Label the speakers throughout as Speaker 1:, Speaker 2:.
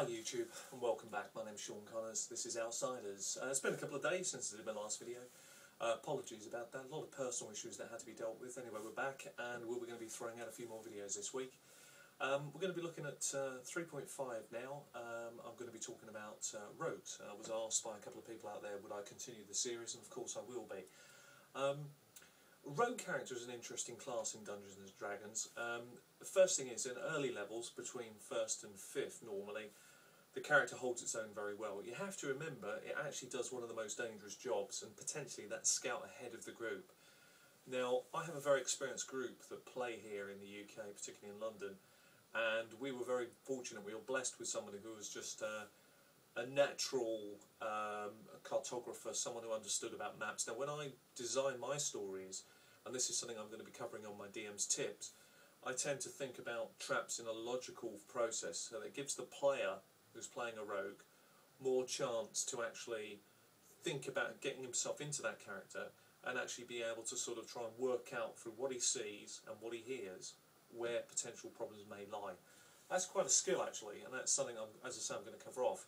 Speaker 1: Hi YouTube, and welcome back. My name's Sean Connors. This is Outsiders. It's been a couple of days since I did my last video. Apologies about that. A lot of personal issues that had to be dealt with. Anyway, we're back, and we're going to be throwing out a few more videos this week. We're going to be looking at 3.5 now. I'm going to be talking about Rouges. I was asked by a couple of people out there, would I continue the series, and of course I will be. Rogue character is an interesting class in Dungeons and Dragons. The first thing is, in early levels, between 1st and 5th normally, the character holds its own very well. You have to remember, it actually does one of the most dangerous jobs, and potentially that's scout ahead of the group. Now, I have a very experienced group that play here in the UK, particularly in London, and we were very fortunate. We were blessed with somebody who was just a natural cartographer, someone who understood about maps. Now, when I design my stories, and this is something I'm going to be covering on my DM's tips, I tend to think about traps in a logical process, so that it gives the player who's playing a rogue more chance to actually think about getting himself into that character and actually be able to sort of try and work out through what he sees and what he hears where potential problems may lie. That's quite a skill actually, and that's something as I say, I'm going to cover off.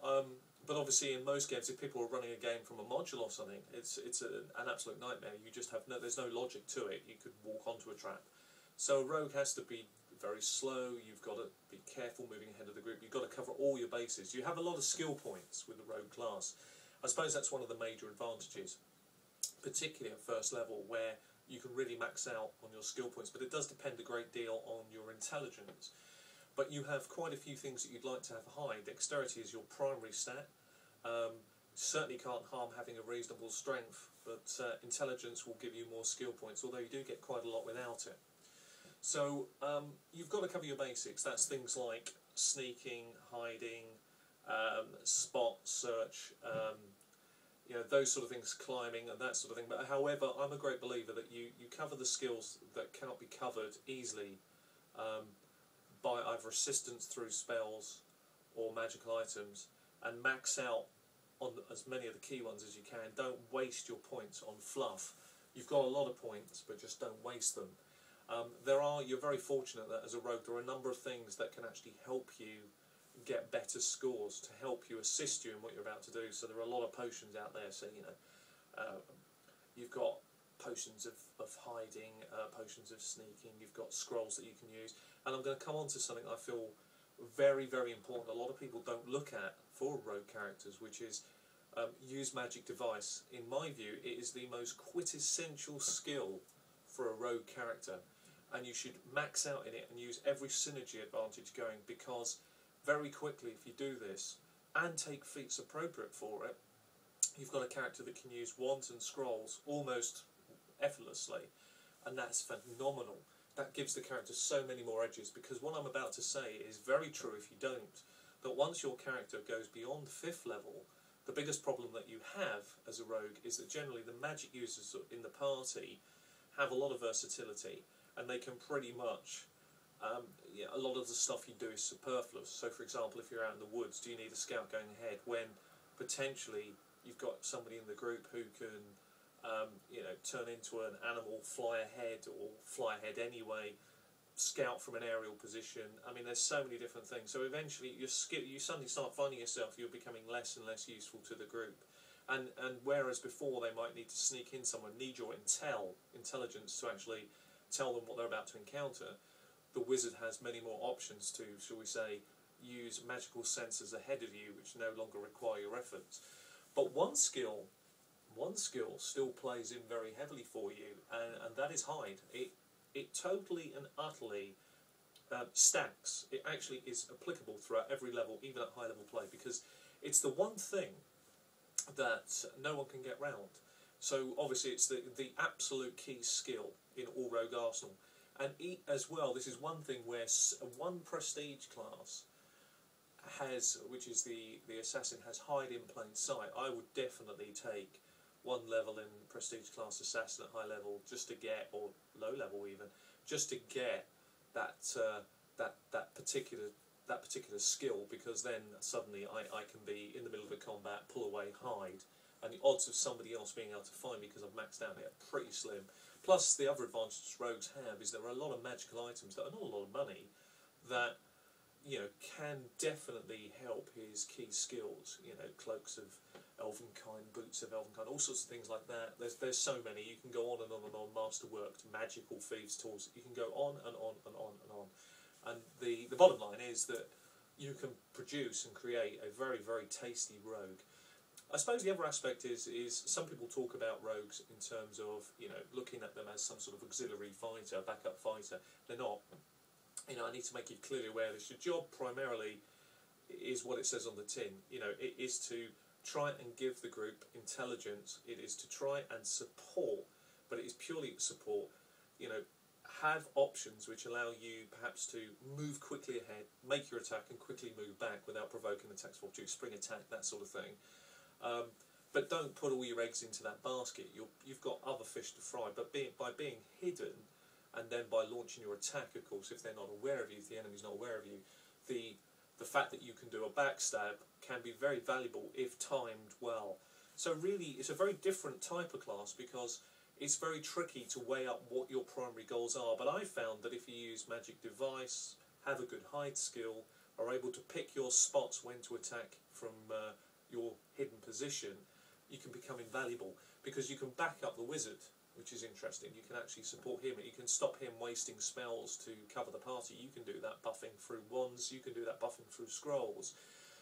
Speaker 1: But obviously in most games, if people are running a game from a module or something, it's an absolute nightmare. You just have there's no logic to it. You could walk onto a trap. So a rogue has to be very slow. You've got to be careful moving ahead of the group. You've got to cover all your bases. You have a lot of skill points with the rogue class. I suppose that's one of the major advantages, particularly at first level, where you can really max out on your skill points. But it does depend a great deal on your intelligence. But you have quite a few things that you'd like to have high. Dexterity is your primary stat. Certainly can't harm having a reasonable strength, but intelligence will give you more skill points, although you do get quite a lot without it. So you've got to cover your basics. That's things like sneaking, hiding, spot, search, you know, those sort of things, climbing and that sort of thing. But however, I'm a great believer that you cover the skills that cannot be covered easily by either assistance through spells or magical items, and max out on as many of the key ones as you can. Don't waste your points on fluff. You've got a lot of points, but just don't waste them. You're very fortunate that as a rogue there are a number of things that can actually help you get better scores, to help you, assist you in what you're about to do. So there are a lot of potions out there. So you know, you've got potions of hiding, potions of sneaking. You've got scrolls that you can use. And I'm going to come on to something I feel very, very important. A lot of people don't look at for rogue characters, which is use magic device. In my view, it is the most quintessential skill for a rogue character, and you should max out in it and use every synergy advantage going, because very quickly if you do this and take feats appropriate for it, you've got a character that can use wands and scrolls almost effortlessly, and that's phenomenal. That gives the character so many more edges, because what I'm about to say is very true if you don't, that once your character goes beyond 5th level, the biggest problem that you have as a rogue is that generally the magic users in the party have a lot of versatility, and they can pretty much, a lot of the stuff you do is superfluous. So for example, if you're out in the woods, do you need a scout going ahead when potentially you've got somebody in the group who can turn into an animal, fly ahead, or fly ahead anyway, scout from an aerial position. I mean, there's so many different things. So eventually you suddenly start finding yourself, you're becoming less and less useful to the group. And whereas before they might need to sneak in someone, need your intelligence to actually tell them what they're about to encounter, the wizard has many more options to, shall we say, use magical senses ahead of you, which no longer require your efforts. But one skill still plays in very heavily for you, and that is hide. It totally and utterly stacks. It actually is applicable throughout every level, even at high level play, because it's the one thing that no one can get round. So obviously it's the absolute key skill in all rogue arsenal. And as well, this is one thing where one prestige class has, which is the assassin, has hide in plain sight. I would definitely take one level in prestige class assassin at high level just to get, or low level even, just to get that that particular skill, because then suddenly I can be in the middle of a combat, pull away, hide, and the odds of somebody else being able to find me because I've maxed out here are pretty slim. Plus, the other advantage rogues have is there are a lot of magical items that are not a lot of money that can definitely help his key skills. Cloaks of Elvenkind, boots of Elvenkind, all sorts of things like that. There's so many. You can go on and on and on. Masterworked, magical thieves' tools. You can go on and on and on and on. And the bottom line is that you can produce and create a very, very tasty rogue. I suppose the other aspect is some people talk about rogues in terms of looking at them as some sort of auxiliary fighter, backup fighter. They're not. I need to make you clearly aware that your job primarily is what it says on the tin. It is to try and give the group intelligence. It is to try and support, but it is purely support. Have options which allow you perhaps to move quickly ahead, make your attack and quickly move back without provoking attacks for you, spring attack, that sort of thing. But don't put all your eggs into that basket. You've got other fish to fry. But by being hidden, and then by launching your attack, of course, if they're not aware of you, if the enemy's not aware of you, the fact that you can do a backstab can be very valuable if timed well. So really, it's a very different type of class because it's very tricky to weigh up what your primary goals are. But I found that if you use Magic Device, have a good hide skill, are able to pick your spots when to attack from your hidden position, you can become invaluable because you can back up the wizard, which is interesting. You can actually support him. You can stop him wasting spells to cover the party. You can do that buffing through wands. You can do that buffing through scrolls.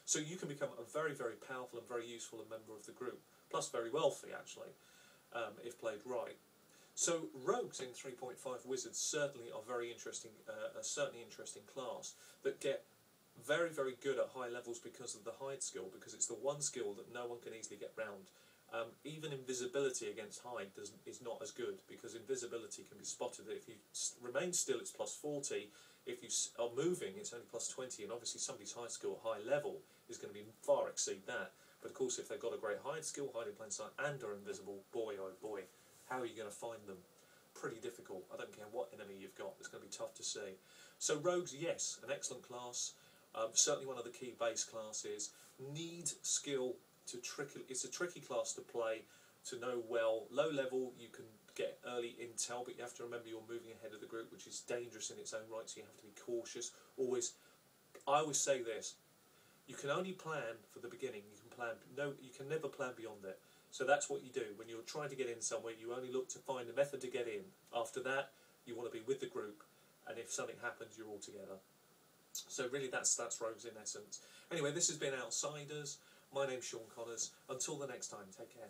Speaker 1: So you can become a very, very powerful and very useful member of the group, plus very wealthy actually, if played right. So rogues in 3.5 wizards certainly are very interesting, a certainly interesting class that get very, very good at high levels because of the hide skill, because it's the one skill that no one can easily get round. Even invisibility against hide is not as good, because invisibility can be spotted. If you remain still, it's plus 40. If you are moving, it's only plus 20. And obviously somebody's hide skill at high level is going to be far exceed that. But of course, if they've got a great hide skill, hide in plain sight, and are invisible, boy oh boy, how are you going to find them? Pretty difficult. I don't care what enemy you've got, it's going to be tough to see. So rogues, yes, an excellent class. Certainly one of the key base classes. Need skill to tricky. It's a tricky class to play, to know well. Low level, you can get early intel, but you have to remember you're moving ahead of the group, which is dangerous in its own right, so you have to be cautious. I always say this, you can only plan for the beginning. You can never plan beyond it. So that's what you do. When you're trying to get in somewhere, you only look to find a method to get in. After that, you want to be with the group, and if something happens, you're all together. So really that's rogues in essence. Anyway, this has been Outsiders. My name's Sean Connors. Until the next time, take care.